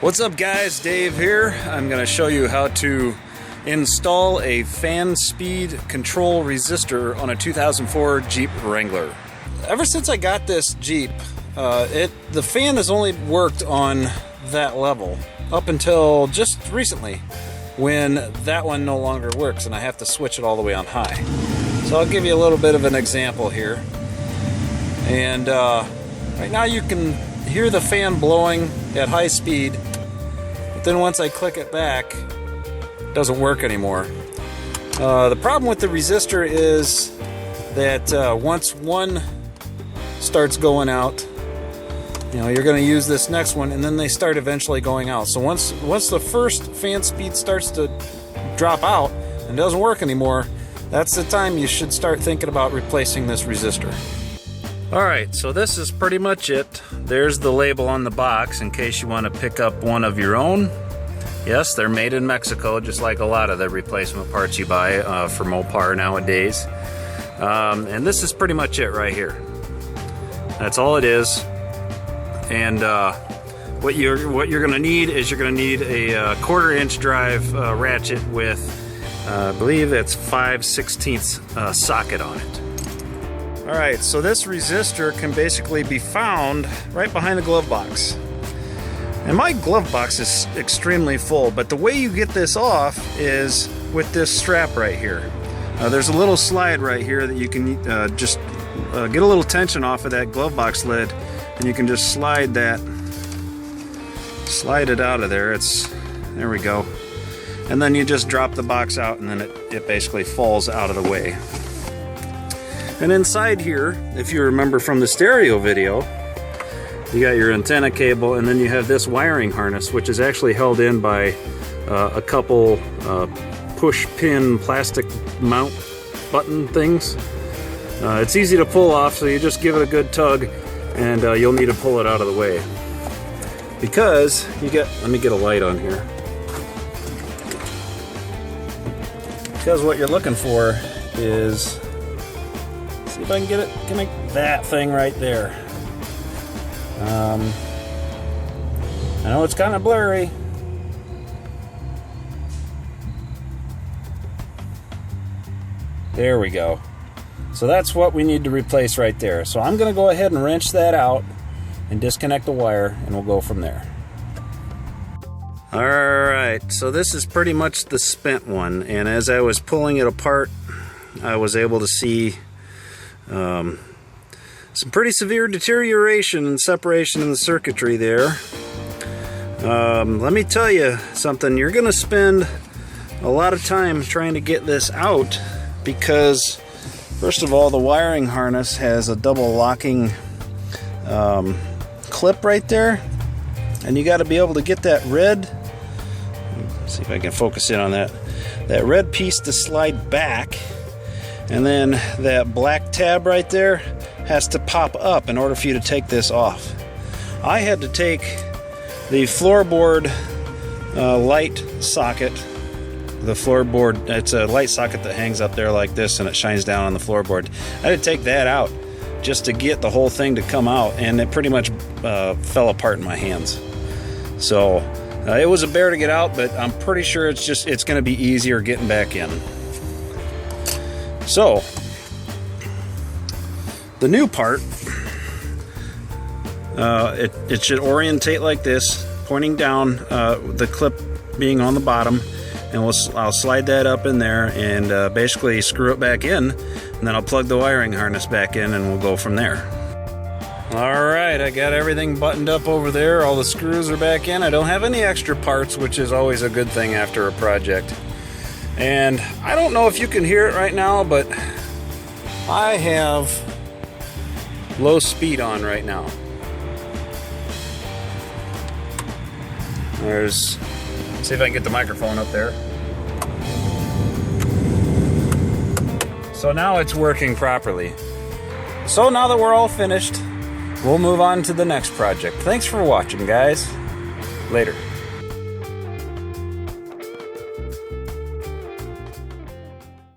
What's up guys, Dave here. I'm going to show you how to install a fan speed control resistor on a 2004 Jeep Wrangler. Ever since I got this Jeep, the fan has only worked on that level up until just recently when that one no longer works and I have to switch it all the way on high. So I'll give you a little bit of an example here. And right now you can hear the fan blowing at high speed, but then once I click it back, it doesn't work anymore. The problem with the resistor is that once one starts going out, you're going to use this next one, and then they start eventually going out. So once the first fan speed starts to drop out and doesn't work anymore, that's the time you should start thinking about replacing this resistor. Alright, so this is pretty much it. There's the label on the box in case you want to pick up one of your own. Yes, they're made in Mexico, just like a lot of the replacement parts you buy for Mopar nowadays. And this is pretty much it right here. That's all it is. And what you're going to need is you're going to need a 1/4 inch drive ratchet with, I believe it's 5/16 socket on it. Alright, so this resistor can basically be found right behind the glove box. And my glove box is extremely full, but the way you get this off is with this strap right here. There's a little slide right here that you can just get a little tension off of that glove box lid, and you can just slide it out of there. There we go. And then you just drop the box out, and then it basically falls out of the way. And inside here, if you remember from the stereo video, you got your antenna cable, and then you have this wiring harness, which is actually held in by a couple push pin plastic mount button things. It's easy to pull off, so you just give it a good tug, and you'll need to pull it out of the way. Because let me get a light on here. Because what you're looking for is, see if I can get it, connect that thing right there. I know it's kind of blurry. There we go. So that's what we need to replace right there. So I'm going to go ahead and wrench that out and disconnect the wire, and we'll go from there. Alright, so this is pretty much the spent one, and as I was pulling it apart, I was able to see some pretty severe deterioration and separation in the circuitry there. Let me tell you something, you're going to spend a lot of time trying to get this out because, first of all, the wiring harness has a double locking clip right there, and you got to be able to get that red, let's see if I can focus in on that red piece to slide back, and then that black tab right there has to pop up in order for you to take this off. I had to take the floorboard light socket. The floorboard, it's a light socket that hangs up there like this and it shines down on the floorboard. I had to take that out just to get the whole thing to come out, and it pretty much fell apart in my hands. So it was a bear to get out, but I'm pretty sure it's going to be easier getting back in. So the new part, it should orientate like this, pointing down, the clip being on the bottom, and I'll slide that up in there and basically screw it back in, and then I'll plug the wiring harness back in and we'll go from there. Alright, I got everything buttoned up over there, all the screws are back in. I don't have any extra parts, which is always a good thing after a project. And I don't know if you can hear it right now, but I have low speed on right now. Let's see if I can get the microphone up there. So now it's working properly. So now that we're all finished, we'll move on to the next project. Thanks for watching, guys. Later.